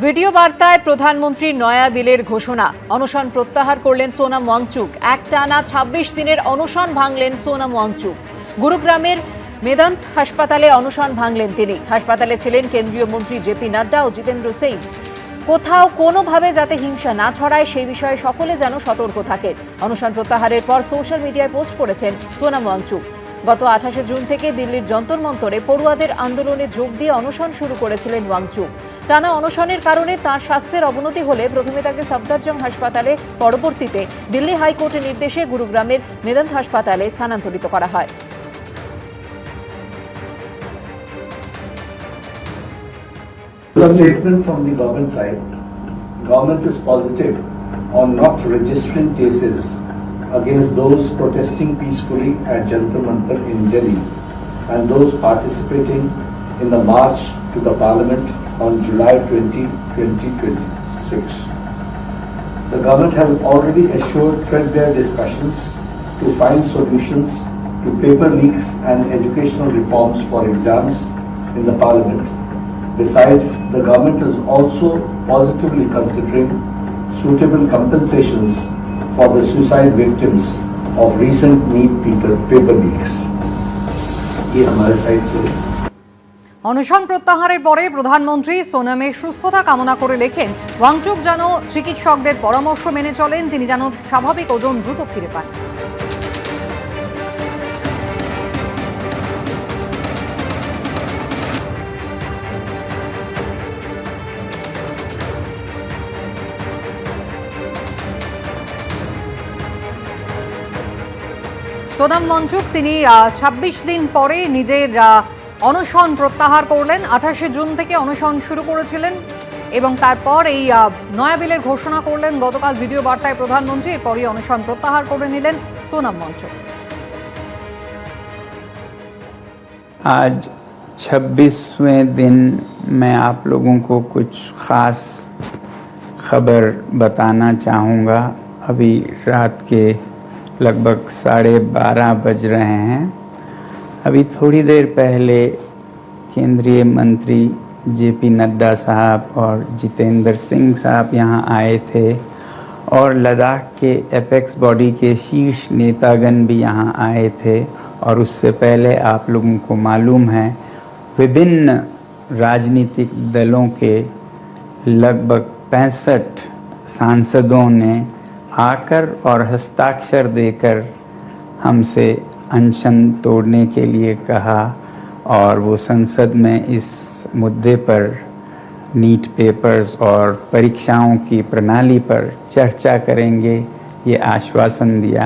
Video বার্তায় প্রধানমন্ত্রীর নয়া বিলের ঘোষণা। অনশন প্রত্যাহার করলেন সোনাম ওয়াংচুক। একটানা ২৬ দিনের অনশন ভাঙলেন সোনাম ওয়াংচুক। গুরুগ্রামের মেদান্ত হাসপাতালে অনশন ভাঙলেন তিনি। হাসপাতালে ছিলেন কেন্দ্রীয় মন্ত্রী জেপি নাড্ডা ও জিতেন্দ্র সিং। কোথাও কোনোভাবে যাতে হিংসা না ছড়ায় সেই বিষয়ে সকলে যেন সতর্ক থাকে। অনশন প্রত্যাহারের পর সোশ্যাল মিডিয়ায় পোস্ট করেছেন সোনাম ওয়াংচুক। গত ২৮ জুন থেকে দিল্লির যন্তর মন্তরে পড়ুয়াদের আন্দোলনে যোগ দিয়ে অনশন শুরু করেছিলেন ওয়াংচুক। টানা অনশনের কারণে তাঁর স্বাস্থ্যের অবনতি হলে প্রথমে তাকে সফদরজং হাসপাতালে, পরবর্তীতে দিল্লি হাইকোর্টের নির্দেশে গুরুগ্রামের মেদান্ত হাসপাতালে স্থানান্তরিত করা হয়। Statement from the government side, government is positive on not registering cases against those protesting peacefully at Jantar Mantar in Delhi and those participating in the march to the parliament on July 20, 2026. The government has already assured threadbare discussions to find solutions to paper leaks and educational reforms for exams in the parliament. Besides, the government is also positively considering suitable compensations for the suicide victims of recent NEET paper leaks. ये हमारे side से অনশন প্রত্যাহারের পরে প্রধানমন্ত্রী সোনামের সুস্থতা কামনা করে লেখেন, ওয়াংচুক যেন চিকিৎসকদের পরামর্শ মেনে চলেন, তিনি যেন স্বাভাবিক ওজন দ্রুত ফিরে পান। সোনাম ওয়াংচুক তিনি ২৬ দিন পরে নিজের অনশন প্রত্যাহার করলেন। ২৮ জুন থেকে অনশন শুরু করেছিলেন এবং তারপর এই নয়া বিলের ঘোষণা করলেন গতকাল ভিডিও বার্তায় প্রধানমন্ত্রী। এরপরই অনশন প্রত্যাহার করে নিলেন সোনাম ওয়াংচুক। आज 26वें दिन मैं आप लोगों को कुछ ख़ास खबर बताना चाहूँगा। अभी रात के लगभग 12:30 बज रहे हैं। अभी थोड़ी देर पहले केंद्रीय मंत्री जेपी नड्डा साहब और जितेंद्र सिंह साहब यहाँ आए थे और लद्दाख के एपेक्स बॉडी के शीर्ष नेतागण भी यहाँ आए थे। और उससे पहले आप लोगों को मालूम है विभिन्न राजनीतिक दलों के लगभग 65 सांसदों ने आकर और हस्ताक्षर देकर हमसे अनशन तोड़ने के लिए कहा और वो संसद में इस मुद्दे पर नीट पेपर्स और परीक्षाओं की प्रणाली पर चर्चा करेंगे, ये आश्वासन दिया।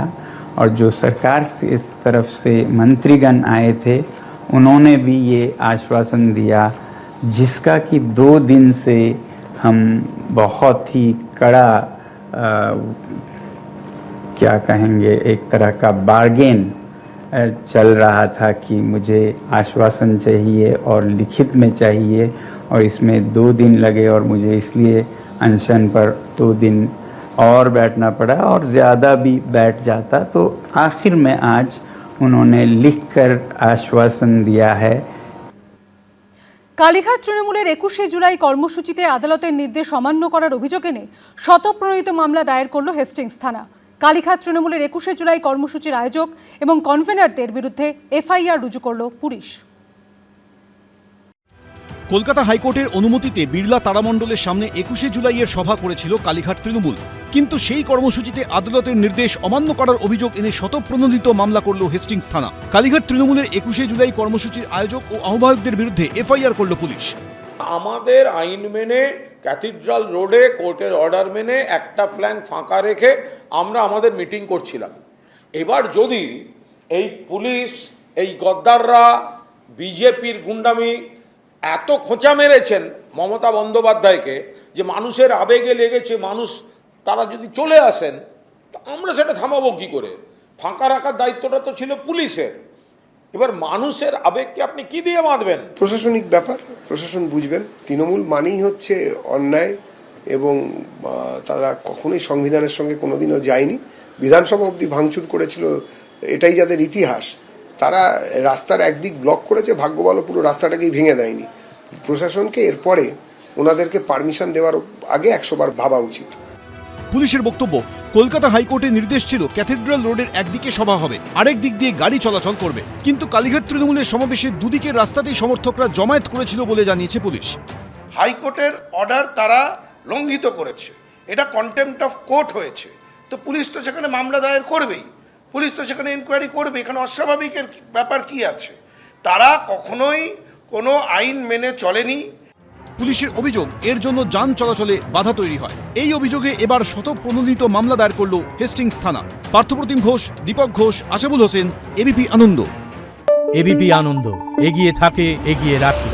और जो सरकार से इस तरफ से मंत्रीगण आए थे उन्होंने भी ये आश्वासन दिया, जिसका कि 2 दिन से हम बहुत ही कड़ा क्या कहेंगे, एक तरह का बार्गेन चल रहा था कि मुझे आश्वासन चाहिए और लिखित में चाहिए, और इसमें 2 दिन लगे और मुझे इसलिए अनशन पर 2 दिन और बैठना पड़ा और ज़्यादा भी बैठ जाता तो आखिर में आज उन्होंने लिखकर आश्वासन दिया है। কালীঘাট তৃণমূলের ২১শে জুলাই কর্মসূচিতে আদালতের নির্দেশ অমান্য করার অভিযোগ এনে স্বতঃপ্রণোদিত মামলা দায়ের করল হেস্টিংস থানা। কালীঘাট তৃণমূলের ২১শে জুলাই কর্মসূচির আয়োজক এবং কনভেনারদের বিরুদ্ধে এফআইআর রুজু করল পুলিশ। কলকাতা হাইকোর্টের অনুমতিতে বিড়লা তারামণ্ডলের সামনে ২১শে জুলাইয়ের সভা করেছিল কালীঘাট তৃণমূল, কিন্তু সেই কর্মসূচিতে আদালতের নির্দেশ অমান্য করার অভিযোগ এনে স্বতঃপ্রণোদিত মামলা করল হেস্টিংস থানা। কালীঘাট তৃণমূলের ২১শে জুলাই কর্মসূচির আয়োজক ও আহ্বায়কদের বিরুদ্ধে এফআইআর করল পুলিশ। আমাদের আইন মেনে ক্যাথিড্রাল রোডে কোর্টের অর্ডার মেনে একটা ফ্ল্যাঙ্ক ফাঁকা রেখে আমরা আমাদের মিটিং করছিলাম। এবার যদি এই পুলিশ, এই গদ্দাররা, বিজেপির গুন্ডামি এত খোঁচা মেরেছেন মমতা বন্দ্যোপাধ্যায়কে যে মানুষের আবেগে লেগেছে, মানুষ তারা যদি চলে আসেন তা আমরা সেটা থামাবো কী করে? ফাঁকা রাখার দায়িত্বটা তো ছিল পুলিশের। এবার মানুষের আবেগকে আপনি কি দিয়ে বাঁধবেন? প্রশাসনিক ব্যাপার, প্রশাসন বুঝবেন। তৃণমূল মানেই হচ্ছে অন্যায় এবং তারা কখনোই সংবিধানের সঙ্গে কোনোদিনও যায়নি। বিধানসভা অবধি ভাঙচুর করেছিল, এটাই যাদের ইতিহাস। তারা রাস্তার একদিক ব্লক করেছে, ভাগ্য ভালো পুরো রাস্তাটাকেই ভেঙে দেয়নি। প্রশাসনকে এরপরে ওনাদেরকে পারমিশন দেওয়ার আগে 100 বার ভাবা উচিত। পুলিশের বক্তব্য, কলকাতা হাইকোর্টের নির্দেশ ছিল ক্যাথেড্রাল রোডের একদিকে সভা হবে, আরেক দিক দিয়ে গাড়ি চলাচল করবে। কিন্তু কালীঘাট তৃণমূলের সমাবেশে দুদিকের রাস্তাতেই সমর্থকরা জমায়েত করেছিল বলে জানিয়েছে পুলিশ। হাইকোর্টের অর্ডার তারা লঙ্ঘিত করেছে, এটা কন্টেম্পট অফ কোর্ট হয়েছে, তো পুলিশ তো সেখানে মামলা দায়ের করবেই, পুলিশ তো সেখানে ইনকোয়ারি করবে, এখানে অস্বাভাবিকের ব্যাপার কি আছে? তারা কখনোই কোনো আইন মেনে চলেনি। পুলিশের অভিযোগ, এর জন্য যান চলাচলে বাধা তৈরি হয়। এই অভিযোগে এবার শতপ্রণোদিত মামলা দায়ের করল হেস্টিংস থানা। পার্থপ্রতিম ঘোষ, দীপক ঘোষ, আশাবুল হোসেন, এবিপি আনন্দ। এবিপি আনন্দ, এগিয়ে থাকে, এগিয়ে রাখে।